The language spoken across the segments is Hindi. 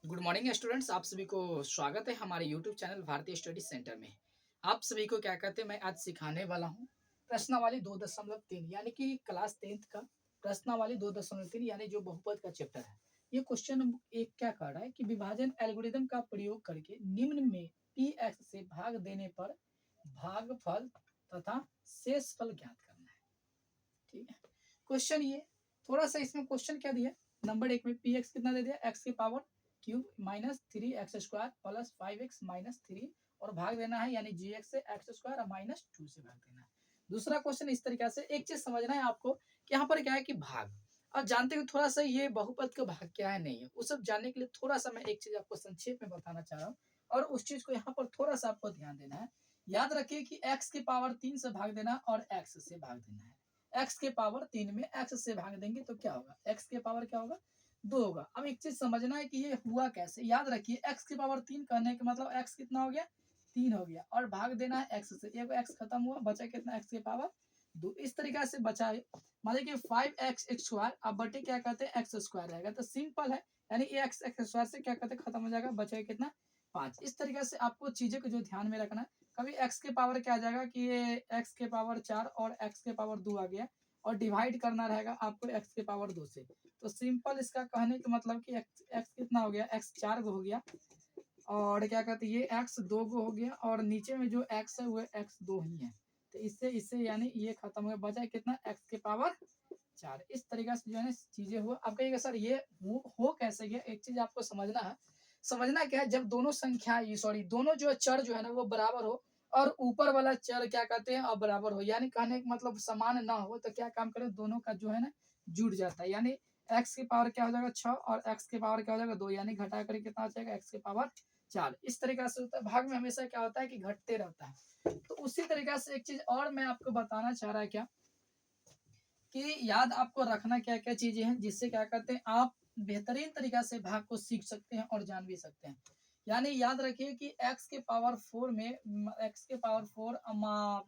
Good morning students. आप सभी को स्वागत है हमारे यूट्यूब चैनल भारतीय स्टडी सेंटर में। आप सभी को क्या कहते हैं, मैं आज सिखाने वाला हूँ प्रश्नावली 2.3 यानी कि क्लास 10th का प्रश्नावली 2.3 यानी जो बहुपद का चैप्टर है। ये क्वेश्चन एक क्या कर रहा है कि विभाजन एल्गोरिदम का प्रयोग करके निम्न में पी एक्स से भाग देने पर भागफल तथा शेषफल ज्ञात करना है। ठीक है, क्वेश्चन ये थोड़ा सा इसमें क्वेश्चन क्या दिया, नंबर एक में पी एक्स कितना दे दिया, एक्स की power cube minus 3x² plus 5x minus 3 और भाग देना है यानी जी एक्स से x² और माइनस 2 से भाग देना है। दूसरा क्वेश्चन इस तरीके से, एक चीज समझना है आपको कि यहाँ पर क्या है कि भाग, अब जानते हो थोड़ा सा ये बहुपद का भाग क्या है नहीं है, वो सब जानने के लिए थोड़ा सा मैं एक चीज आपको संक्षेप में बताना चाह रहा हूँ और उस चीज को यहाँ पर थोड़ा सा आपको ध्यान देना है। याद रखिए कि x की पावर 3 से भाग देना और x से भाग देना है। x के पावर 3 में x से भाग देंगे तो क्या होगा, x के पावर क्या होगा 2 होगा। अब एक चीज समझना है कि ये हुआ कैसे, याद रखिए x की पावर 3 कहने का मतलब x कितना हो गया 3 हो गया और भाग देना है x से, एक x खत्म हुआ बचा कितना x के पावर 2। इस तरीके से बचा है, मान लीजिए 5x² अब बटे क्या कहते हैं x² रहेगा तो सिंपल है, यानी ये x² से क्या कहते हैं खत्म हो जाएगा, बचेगा कितना 5। इस तरीके से आपको चीजें को जो ध्यान में रखना है, कभी x के पावर क्या आ जाएगा कि ये x के पावर 4 और x के पावर 2 आ गया और डिवाइड करना रहेगा आपको x के पावर 2 से। तो सिंपल इसका कहने का मतलब कि x कितना हो गया, x 4 गो हो गया और क्या कहते हैं ये x 2 गो हो गया और नीचे में जो x है वो x 2 ही है। तो इससे इससे यानी ये खत्म हो गया, बचा कितना x के पावर 4। इस तरीके से जो है चीजें हुआ। अब कहिएगा सर ये हो कैसे गया, एक चीज आपको समझना है। समझना क्या है, जब दोनों संख्या सॉरी दोनों जो चर जो है ना वो बराबर हो और ऊपर वाला चर क्या कहते हैं बराबर हो, यानी कहने का मतलब समान ना हो तो क्या काम करें, दोनों का जो है ना जुड़ जाता है, यानी x की पावर क्या हो जाएगा 6 और x की पावर क्या हो जाएगा 2, यानी घटा कर कितना हो जाएगा x की पावर 4। इस तरीके से होता है, भाग में हमेशा क्या होता है कि घटते रहता है। तो उसी तरीके से एक चीज और मैं आपको बताना चाह रहा है क्या कि याद आपको रखना क्या क्या चीजें हैं जिससे क्या कहते हैं आप बेहतरीन तरीका से भाग को सीख सकते हैं और जान भी सकते हैं। यानी याद रखिए कि x के पावर 4 में x के पावर 4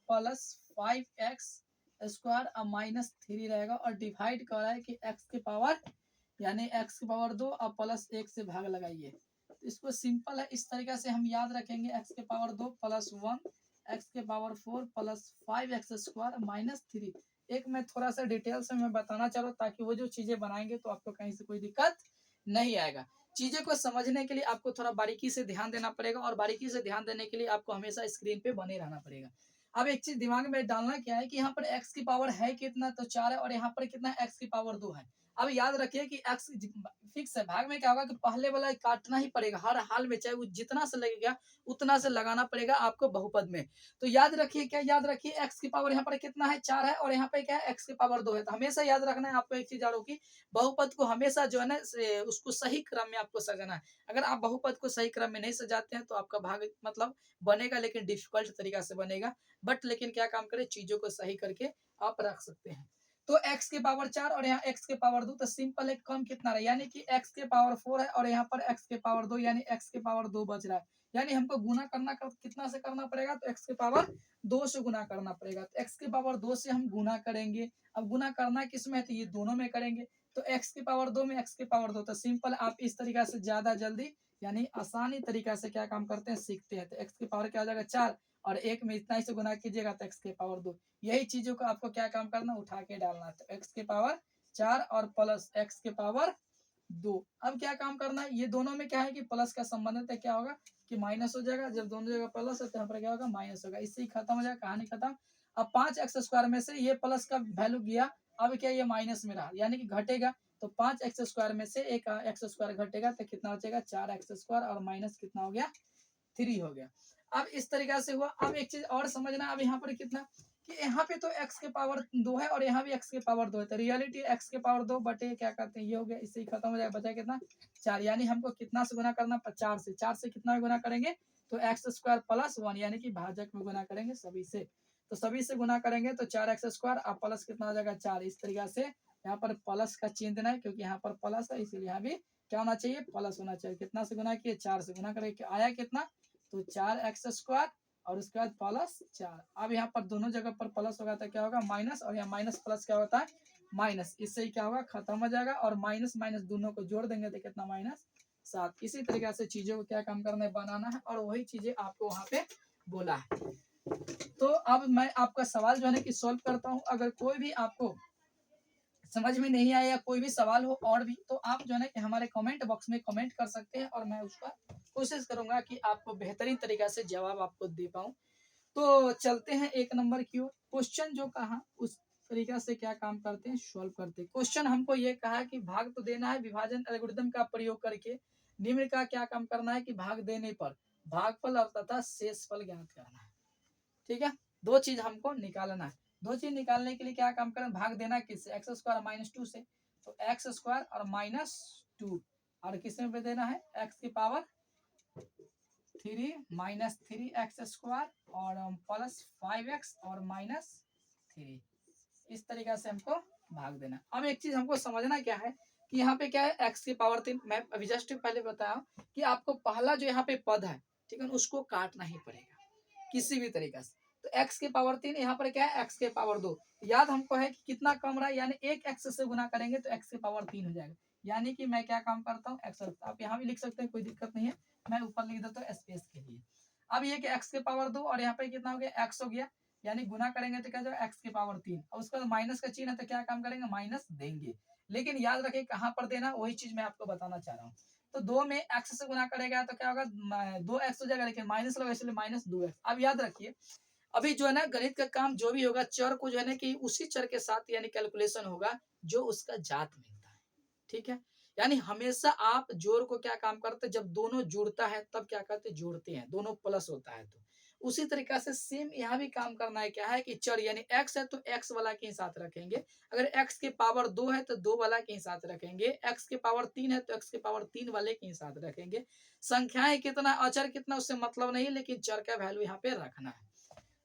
प्लस 5x² माइनस 3 रहेगा और डिवाइड कर रहा है कि x के पावर यानी x के पावर 2 और प्लस 1 से भाग लगाइए। तो इसको सिंपल है, इस तरीके से हम याद रखेंगे x के पावर 2 प्लस 1 x के पावर 4 प्लस 5x² माइनस 3। एक मैं थोड़ा सा डिटेल से मैं बताना चाह रहा हूँ ताकि वो जो चीजें बनाएंगे तो आपको कहीं से कोई दिक्कत नहीं आएगा। चीजें को समझने के लिए आपको थोड़ा बारीकी से ध्यान देना पड़ेगा और बारीकी से ध्यान देने के लिए आपको हमेशा स्क्रीन पे बने रहना पड़ेगा। अब एक चीज दिमाग में डालना क्या है कि यहाँ पर x की पावर है कितना तो 4 है और यहाँ पर कितना x की पावर 2 है। अब याद रखिए कि x फिक्स है, भाग में क्या होगा कि पहले वाला काटना ही पड़ेगा हर हाल में, चाहे वो जितना से लगेगा उतना से लगाना पड़ेगा आपको बहुपद में। तो याद रखिए क्या, याद रखिए x की पावर यहाँ पर कितना है 4 है और यहाँ पे क्या है x की पावर 2 है। तो हमेशा याद रखना है आपको एक चीज और होगी, बहुपद को हमेशा जो है ना उसको सही क्रम में आपको सजाना है। अगर आप बहुपद को सही क्रम में नहीं सजाते हैं तो आपका भाग मतलब बनेगा लेकिन डिफिकल्ट तरीका से बनेगा, बट लेकिन क्या काम करे चीजों को सही करके आप रख सकते हैं। तो x के पावर 4 और यहाँ x के पावर 2, तो सिंपल है कम कितना रहा यानी कि x के पावर 4 है और यहाँ पर x के पावर 2 यानी x के पावर 2 बच रहा है। यानी हमको गुना करना कितना से करना पड़ेगा तो x के पावर 2 से गुना करना पड़ेगा। तो x के पावर 2 से हम गुना करेंगे, अब गुना करना किस में है तो ये दोनों में करेंगे। तो x के पावर 2 में x के पावर 2, तो सिंपल आप इस तरीका से ज्यादा जल्दी यानी आसानी तरीका से क्या काम करते हैं सीखते हैं। तो x की पावर क्या हो जाएगा 4 और एक में इतना ही से गुना कीजिएगा तो x के पावर 2। यही चीजों को आपको क्या काम करना उठा के डालना है। तो x के पावर 4 और प्लस x के पावर 2। अब क्या काम करना है, ये दोनों में क्या है कि प्लस का संबंध है तो क्या होगा कि माइनस हो जाएगा, जब दोनों जगह प्लस है तो यहाँ पर क्या होगा माइनस होगा, इससे ही खत्म हो जाएगा कहानी खत्म। अब 5x² में से ये प्लस का वैल्यू गया, अब क्या ये माइनस में रहा यानी कि घटेगा। तो 5x² में से एक x² घटेगा तो कितना बचेगा 4x² और माइनस कितना हो गया 3 हो गया। अब इस तरीका से हुआ। अब एक चीज और समझना, अब यहाँ पर कितना कि यहाँ पे तो x के पावर 2 है और यहाँ भी x के पावर 2 है, तो रियलिटी x के पावर 2 बटे क्या कहते हैं ये हो गया, इससे ही खत्म हो जाएगा, बचा कितना 4। यानी हमको कितना से गुना करना 4 से कितना में गुना करेंगे तो x² प्लस 1 यानी कि भाजक में गुना करेंगे सभी से। तो सभी से गुना करेंगे तो 4x² और प्लस कितना हो जाएगा 4। इस तरीका से यहाँ पर प्लस का चिन्ह देना है क्योंकि यहाँ पर प्लस है, इसीलिए यहाँ भी क्या होना चाहिए प्लस होना चाहिए। कितना से गुना किए 4 से गुना करेंगे, आया कितना तो 4x² और उसके बाद प्लस 4। अब यहाँ पर दोनों जगह पर प्लस होगा तो क्या होगा माइनस, और यहाँ माइनस प्लस क्या होता है माइनस, इससे ही क्या होगा खत्म हो जाएगा और माइनस माइनस दोनों को जोड़ देंगे तो कितना माइनस 7। इसी तरीके से चीजों को क्या काम करना है, बनाना है, और वही चीजें आपको वहां पे बोला है। तो अब मैं आपका सवाल जो है ना कि सॉल्व करता हूँ। अगर कोई भी आपको समझ में नहीं आया या कोई भी सवाल हो और भी, तो आप जो है ना कि हमारे कमेंट बॉक्स में कमेंट कर सकते हैं, और मैं उसका कोशिश करूंगा कि आपको बेहतरीन तरीका से जवाब आपको दे पाऊं। तो चलते हैं 1 नंबर की ओर। क्वेश्चन जो कहा उस तरीका से क्या काम करते हैं, सॉल्व करते हैं। क्वेश्चन हमको ये कहा कि भाग तो देना है, विभाजन एल्गोरिथम का प्रयोग करके निम्न का क्या काम करना है कि भाग देने पर भागफल और तथा शेषफल ज्ञात करना है। ठीक है, दो चीज हमको निकालना है। दो चीज निकालने के लिए क्या काम करें, भाग देना किससे, एक्स स्क्वायर माइनस 2 से। तो एक्स स्क्वायर और माइनस 2, और किस में देना है, एक्स की पावर 3 माइनस 3 एक्स स्क्वायर और प्लस 5 एक्स और माइनस 3। इस तरीके से हमको भाग देना। अब एक चीज हमको समझना क्या है कि यहाँ पे क्या है, एक्स की पावर 3। मैं अभी जस्ट पहले बताया कि आपको पहला जो यहाँ पे पद है, ठीक है, उसको काटना ही पड़ेगा किसी भी तरीके से। तो एक्स के पावर 3, यहाँ पर क्या है, एक्स के पावर 2। याद हमको है कि कितना कम रहा है, यानी एक एक्स से गुना करेंगे तो एक्स के पावर 3 हो जाएगा। यानी कि मैं क्या काम करता हूँ, एक्स। आप यहाँ भी लिख सकते हैं, कोई दिक्कत नहीं है, मैं ऊपर लिख देता हूँ स्पेस के लिए। अब ये कि एक्स के पावर 2 और यहाँ पे कितना हो गया, एक्स हो गया, यानी गुना करेंगे तो क्या जाएगा, एक्स के पावर 3, और उसके बाद माइनस का चिन्ह है तो क्या काम करेंगे, माइनस देंगे। लेकिन याद रखिए कहाँ पर देना, वही चीज मैं आपको बताना चाह रहा हूँ। तो 2 में एक्स से गुना करेगा तो क्या होगा, 2 एक्स हो जाएगा, लेकिन माइनस लगा इसलिए माइनस 2 एक्स। अब याद रखिए, अभी जो है ना गणित का काम जो भी होगा, चर को जो है ना कि उसी चर के साथ यानी कैलकुलेशन होगा जो उसका जात मिलता है। ठीक है, यानी हमेशा आप जोड़ को क्या काम करते हैं, जब दोनों जुड़ता है तब क्या करते हैं, जोड़ते हैं, दोनों प्लस होता है। तो उसी तरीका से सेम यहाँ भी काम करना है। क्या है कि चर यानी एक्स है तो एक्स वाला के ही साथ रखेंगे, अगर एक्स के पावर 2 है तो 2 वाला के ही साथ रखेंगे, एक्स के पावर 3 है तो एक्स के पावर 3 वाले के ही साथ रखेंगे। संख्याएं कितना, अचर कितना, उससे मतलब नहीं, लेकिन चर का वैल्यू यहाँ पे रखना है।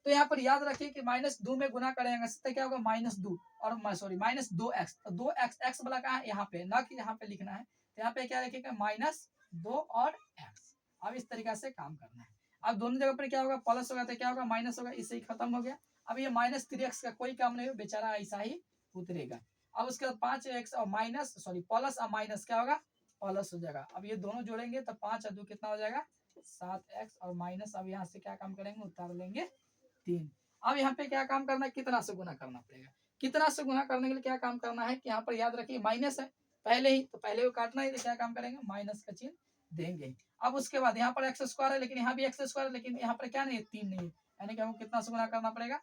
तो यहाँ पर याद रखिए कि माइनस 2 में गुना करेंगे तो क्या होगा, माइनस 2 और सॉरी माइनस 2 एक्स। तो 2 एक्स, एक्स वाला कहाँ है, यहाँ पे, ना कि यहाँ पे लिखना है। तो यहाँ पे क्या लिखेगा, माइनस 2 और एक्स। अब इस तरीके से काम करना है। अब दोनों जगह पर क्या होगा, प्लस होगा तो क्या होगा, माइनस होगा, इससे ही खत्म हो गया। अब ये माइनस 3 एक्स का कोई काम नहीं हो, बेचारा ऐसा ही उतरेगा। अब उसके बाद 5 एक्स और माइनस सॉरी प्लस और माइनस क्या होगा, प्लस हो जाएगा। अब ये दोनों जोड़ेंगे तो 5 और 2 कितना हो जाएगा, 7 एक्स और माइनस, अब यहाँ से क्या काम करेंगे, उतार लेंगे 3। अब यहाँ पे क्या काम करना है, कितना से गुना करना पड़ेगा। कितना से गुना करने के लिए क्या काम करना है कि यहाँ पर याद रखिए माइनस है पहले ही, तो पहले को काटना ही, तो क्या काम करेंगे, माइनस का चिन्ह देंगे। अब उसके बाद यहाँ पर एक्स स्क्वायर है, लेकिन यहाँ भी एक्स स्क्वायर, लेकिन यहाँ पर क्या नहीं है, 3 नहीं है, यानी कि हमको कितना से गुना करना पड़ेगा,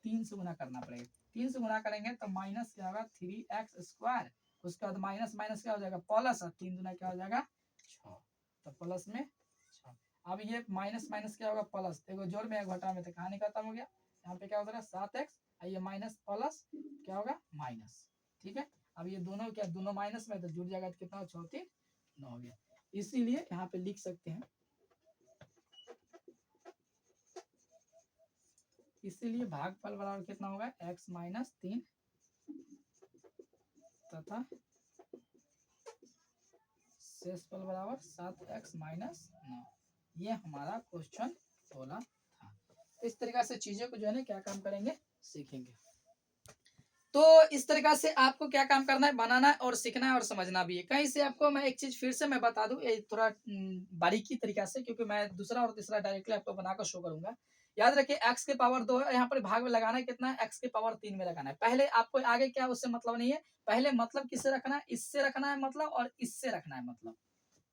3 से गुना करना पड़ेगा। 3 से गुना करेंगे तो माइनस क्या होगा, 3 एक्स स्क्वायर। उसके बाद माइनस माइनस क्या हो जाएगा, प्लस, और 3 गुना क्या हो जाएगा, 6। तो प्लस में 6। अब ये माइनस माइनस क्या होगा, प्लस, देखो जोड़ में एक घटा में, तो कहानी खत्म हो गया। यहाँ पे क्या होगा, 7 एक्स, ये माइनस प्लस क्या होगा, माइनस। ठीक है, अब ये दोनों क्या, दोनों माइनस में, तो जुड़ जाएगा तो कितना, 6 9 हो गया। इसीलिए यहाँ पे लिख सकते हैं, इसीलिए भागफल बराबर कितना होगा, x माइनस 3 तथा शेषफल बराबर 7x माइनस 9। ये हमारा क्वेश्चन 16 था। इस तरीके से चीजों को जो है ना क्या काम करेंगे, सीखेंगे। तो इस तरीका से आपको क्या काम करना है, बनाना है और सीखना है और समझना भी है। कहीं से आपको मैं एक चीज फिर से मैं बता दूं, ये थोड़ा बारीकी तरीका से, क्योंकि मैं दूसरा और तीसरा डायरेक्टली आपको बनाकर शो करूंगा। याद रखिए एक्स के पावर 2 है, यहाँ पर भाग में लगाना है कितना है, एक्स के पावर 3 में लगाना है। पहले आपको आगे क्या उससे मतलब नहीं है, पहले मतलब किससे रखना है, इससे रखना है मतलब, और इससे रखना है मतलब,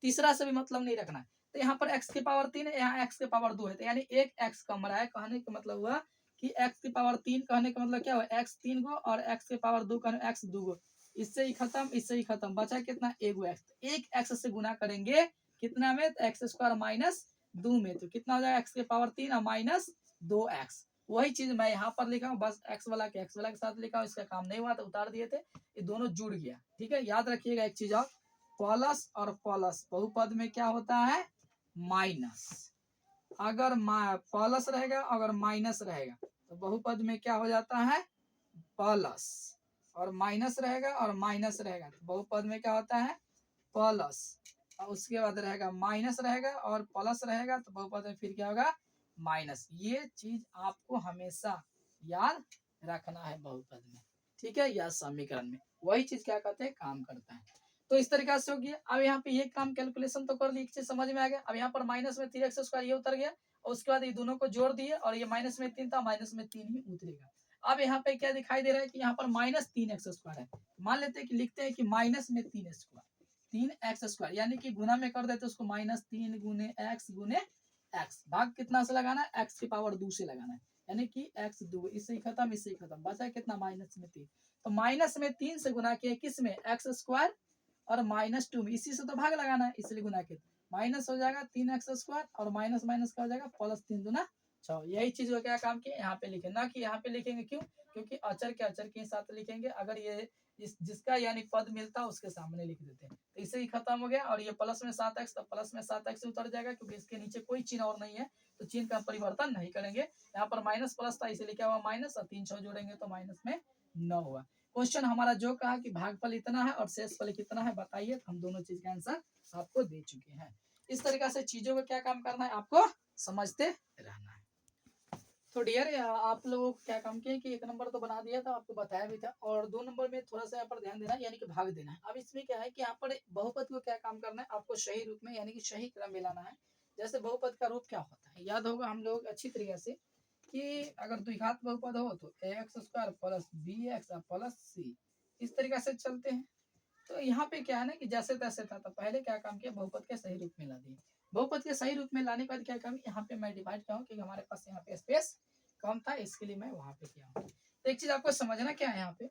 तीसरा से भी मतलब नहीं रखना है। तो यहाँ पर एक्स के पावर 3 है, यहाँ एक्स के पावर 2 है, तो यानी एक एक्स कम रहा है। कहने का मतलब हुआ कि एक्स की पावर 3, कहने का मतलब क्या हुआ, एक्स 3 गो, और एक्स के पावर 2 कहने एक्स 2 गो। इससे ही खत्म, इससे ही खत्म, बचा कितना, एक एक्स। एक एक्स से गुना करेंगे कितना में, तो एक्स स्क्वायर माइनस 2 में, तो कितना हो जाएगा, एक्स के पावर 3 और माइनस 2 एक्स। वही चीज मैं यहाँ पर लिखा हूँ, बस एक्स वाला के साथ लिखा हूँ, इसका काम नहीं हुआ तो उतार दिए थे, ये दोनों जुड़ गया। ठीक है, याद रखिएगा एक चीज और, प्लस और प्लस बहुपद में क्या होता है, माइनस। अगर प्लस रहेगा अगर माइनस रहेगा तो बहुपद में क्या हो जाता है, प्लस, और माइनस रहेगा और माइनस रहेगा तो बहुपद में क्या होता है, प्लस, और उसके बाद रहेगा माइनस रहेगा और प्लस रहेगा तो बहुपद में फिर क्या होगा, माइनस। ये चीज आपको हमेशा याद रखना है बहुपद में। ठीक है, या समीकरण में वही चीज क्या कहते हैं, काम करता है। तो इस तरीका से हो गया। अब यहाँ पे ये काम कैलकुलेशन तो कर ली, एक चीज समझ में आ गया। अब यहाँ पर माइनस में 3x² ये उतर गया और उसके बाद ये दोनों को जोड़ दिए और ये माइनस में 3 था, माइनस में 3 ही उतरेगा। अब यहाँ पे क्या दिखाई दे रहा है कि यहाँ पर -3x² है। मान लेते हैं कि लिखते हैं कि माइनस में 3x², यानी कि गुना में कर देते उसको -3 गुने x गुने x। भाग कितना से लगाना है, x की पावर 2 से लगाना है, यानी कि x 2, इससे ही खत्म, इससे ही खत्म, बचा कितना -3। तो -3 से गुना किया किस में, x² और -2 में, इसी से तो भाग लगाना है, इसलिए गुना किया, माइनस हो जाएगा 3x² और माइनस माइनस का हो जाएगा +3 दूना 6। यही चीज को क्या काम किया यहाँ पे लिखे, ना कि यहाँ पे लिखेंगे, क्यों, क्योंकि अचर के अचर के साथ लिखेंगे। अगर ये जिसका यानी पद मिलता है उसके सामने लिख देते हैं, तो इससे ही खत्म हो गया। और ये प्लस में 7x, तो प्लस में 7x उतर जाएगा, क्योंकि इसके नीचे कोई चिन्ह और नहीं है, तो चिन्ह का परिवर्तन नहीं करेंगे। यहाँ पर माइनस प्लस था, इसीलिए क्या हुआ माइनस, और 3 6 जोड़ेंगे तो माइनस में 9 हुआ। क्वेश्चन हमारा जो कहा कि भागफल इतना है और शेषफल कितना है बताइए, तो हम दोनों चीज का आंसर आपको दे चुके हैं। इस तरीका से चीजों का क्या काम करना है, आपको समझते रहना है। तो डियर आप लोगों को क्या काम किया कि 1 नंबर तो बना दिया था, आपको बताया भी था, और 2 नंबर में थोड़ा सा यहाँ पर ध्यान देना, यानी कि भाग देना है। अब इसमें क्या है कि यहाँ पर बहुपद को क्या काम करना है, आपको सही रूप में यानी कि सही क्रम में लाना है। जैसे बहुपद का रूप क्या होता है, याद होगा हम लोग अच्छी तरीके से कि अगर द्विघात बहुपद हो तो ax² plus bx plus c, इस तरीके से चलते हैं। तो यहाँ पे क्या है ना कि जैसे तैसे था, तो पहले क्या काम किया, बहुपद के सही रूप में ला दिए। बहुपद के सही रूप में लाने के बाद क्या काम, यहाँ पे मैं डिवाइड किया हूँ, क्योंकि हमारे पास यहाँ पे स्पेस कम था, इसके लिए मैं वहां पे किया हूँ। तो एक चीज आपको समझना क्या है यहाँ पे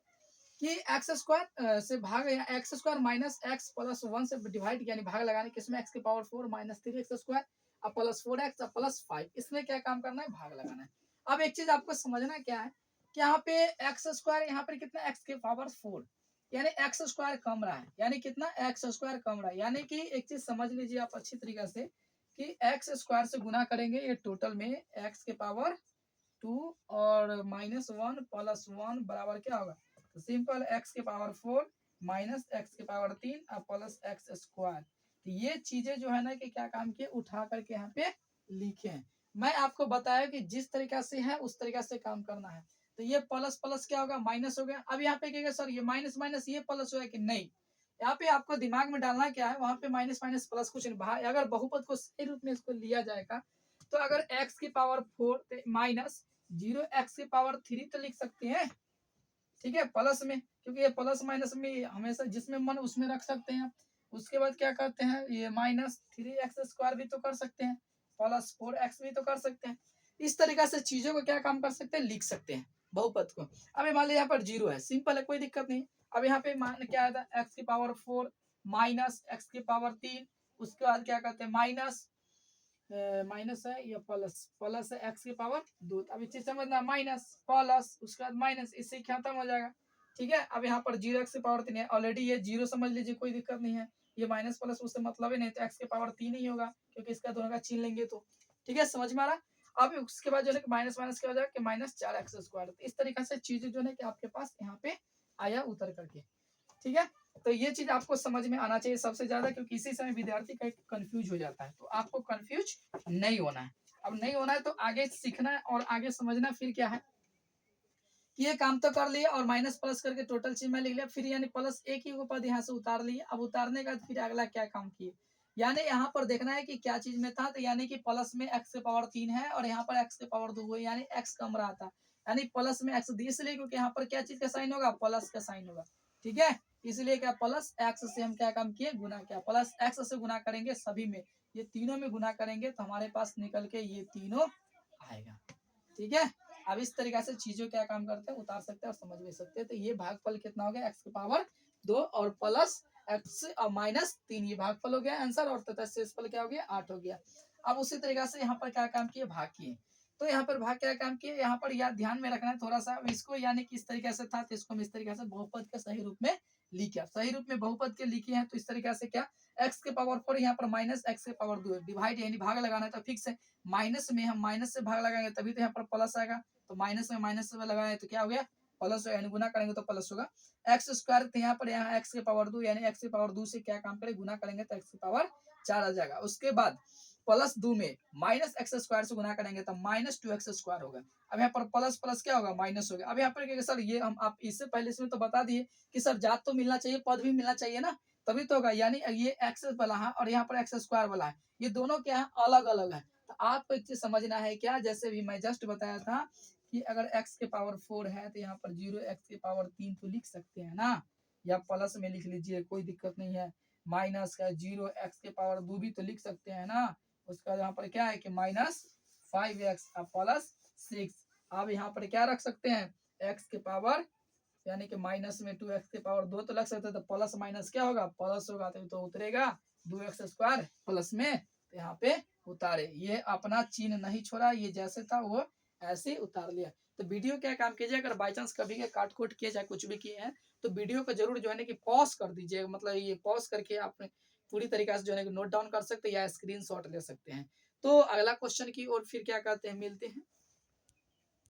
कि x² से भाग, या x² माइनस x प्लस 1 से डिवाइड, यानी भाग लगाने किसमें, x की पावर 4 माइनस 3x² अब प्लस 4x अब प्लस 5, इसमें क्या काम करना है, भाग लगाना है। अब एक चीज आपको समझना क्या है कि यहाँ पे x² यहाँ पर कितना, x की पावर 4, यानी x² कम रहा है, यानी कितना, x² कम रहा है। यानी कि एक चीज समझ लीजिए आप अच्छी तरीके से कि x² से गुना करेंगे, ये टोटल में x के पावर 2 और -1 प्लस 1 बराबर क्या होगा, तो सिंपल x के पावर 4 माइनस x के पावर 3 और प्लस x²। तो ये चीजें जो है ना कि क्या काम किए, उठा करके यहाँ पे लिखे हैं। मैं आपको बताया कि जिस तरीका से है उस तरीका से काम करना है। तो ये प्लस प्लस क्या होगा, माइनस हो गया। अब यहाँ पे कहेगा सर ये माइनस माइनस ये प्लस हुआ कि नहीं, यहाँ पे आपको दिमाग में डालना क्या है, वहां पे माइनस माइनस प्लस कुछ नहीं। अगर बहुपद को सही रूप में इसको लिया जाएगा, तो अगर x की पावर 4 माइनस 0x की पावर 3 तो लिख सकते हैं, ठीक है, प्लस में, क्योंकि ये प्लस माइनस में हमेशा जिसमें मन उसमें रख सकते हैं। उसके बाद क्या करते हैं, ये -3x² भी तो कर सकते हैं, प्लस 4x भी तो कर सकते हैं। इस तरीका से चीजों को क्या काम कर सकते हैं, लिख सकते हैं बहुपद को। अब मान लीजिए यहाँ पर 0 है, सिंपल है, कोई दिक्कत नहीं। अब यहाँ पे मान क्या आता है, x की पावर 4 माइनस x की पावर 3, उसके बाद क्या करते हैं माइनस माइनस है या प्लस, प्लस है x की पावर 2। अब इस चीज समझना, माइनस प्लस उसके बाद माइनस, इससे खत्म हो जाएगा, ठीक है। अब यहाँ पर 0x की पावर 3 है, ऑलरेडी ये 0 समझ लीजिए, कोई दिक्कत नहीं है। ये माइनस प्लस उससे मतलब ही नहीं, तो x की पावर 3 ही होगा, क्योंकि इसका दोनों का छीन लेंगे तो, ठीक है, समझ में आ रहा। अब उसके बाद जो है माइनस माइनस क्या हो जाएगा कि -4x²। इस तरीके से चीजें जो है कि आपके पास यहाँ पे आया उतर करके, ठीक है। तो ये चीज आपको समझ में आना चाहिए सबसे ज्यादा, क्योंकि इसी समय विद्यार्थी का कंफ्यूज हो जाता है। तो आपको कंफ्यूज नहीं होना है। अब नहीं होना है तो आगे सीखना है और आगे समझना। फिर क्या है कि ये काम तो कर लिया और माइनस प्लस करके टोटल चीज में लिख लिया, फिर यानी प्लस एक ही पद यहाँ से उतार लिए। अब उतारने का फिर अगला क्या काम किए, यानी यहाँ पर देखना है कि क्या चीज में था। तो यानी कि प्लस में x के पावर 3 है और यहाँ पर x के पावर 2 है, यानी x कम रहा था, यानी प्लस में x दी, इसलिए क्योंकि यहाँ पर क्या चीज का साइन होगा, प्लस का साइन होगा, ठीक है। इसलिए क्या प्लस x से हम क्या काम किए, गुना किया। प्लस x से गुना करेंगे सभी में, ये तीनों में गुना करेंगे तो हमारे पास निकल के ये तीनों आएगा, ठीक है। अब इस तरीके से चीजों क्या काम करते हैं, उतार सकते हैं और समझ भी सकते हैं। तो ये भागफल कितना हो गया, x की पावर 2 और प्लस x और -3, ये भागफल हो गया आंसर, और तथा शेषफल क्या हो गया, 8 हो गया। अब उसी तरीके से यहाँ पर क्या काम किए, भाग किए। तो यहाँ पर भाग क्या काम किए, यहाँ पर याद ध्यान में रखना है थोड़ा सा इसको, यानी कि इस तरीके से था तो इसको हम इस तरीके से बहुपद के सही रूप में लिखे, सही रूप में बहुपद के लिखे हैं। तो इस तरीके से क्या, x के पावर 4 यहाँ पर माइनस x के पावर 2 डिवाइड, यानी भाग लगाना है तो फिक्स है। माइनस में हम माइनस से भाग लगाएंगे तभी तो यहाँ पर प्लस आएगा, तो माइनस में माइनस से लगाए तो क्या हो गया, प्लस, यानी गुना करेंगे तो प्लस होगा। x² तो यहाँ पर यहाँ x के पावर 2, यानी x के पावर 2 से क्या काम करें, गुना करेंगे तो x की पावर 4 आ जाएगा। उसके बाद प्लस 2 में -x² से गुना करेंगे तो -2x² होगा। अब यहाँ पर प्लस प्लस क्या होगा, माइनस हो गया। अब यहाँ पर सर ये हम आप इससे पहले इसमें तो बता दिए कि सर जात तो मिलना चाहिए, पद भी मिलना चाहिए ना, तभी तो होगा, यानी ये एक्स वाला है और यहाँ पर एक्स स्क्वायर वाला है, ये दोनों क्या है, अलग अलग है। तो आपको एक चीज समझना है क्या, जैसे भी मैं जस्ट बताया था कि अगर x के पावर 4 है तो यहाँ पर 0 x के पावर 3 तो लिख सकते हैं ना, या प्लस में लिख लीजिए, कोई दिक्कत नहीं है। माइनस का 0 x के पावर 2 भी तो लिख सकते हैं ना, उसका यहाँ पर क्या है कि -5x प्लस 6। अब यहाँ पर क्या रख सकते हैं, x के पावर यानी कि माइनस में 2x के पावर 2 तो लग सकता है, तो प्लस माइनस क्या होगा, प्लस होगा, तो उतरेगा 2x स्क्वायर प्लस में, तो यहाँ पे उतारे। ये अपना चिन्ह नहीं छोड़ा, ये जैसे था वो ऐसे उतार लिया। तो वीडियो क्या काम कीजिए, अगर बाई चांस कभी के काट कूट किए जाए कुछ भी किए हैं तो वीडियो को जरूर जो है ना कि पॉज कर दीजिए, मतलब ये पॉज करके आप पूरी तरीके से जो है नोट डाउन कर सकते हैं या स्क्रीन शॉट ले सकते हैं। तो अगला क्वेश्चन की ओर फिर क्या कहते हैं, मिलते हैं।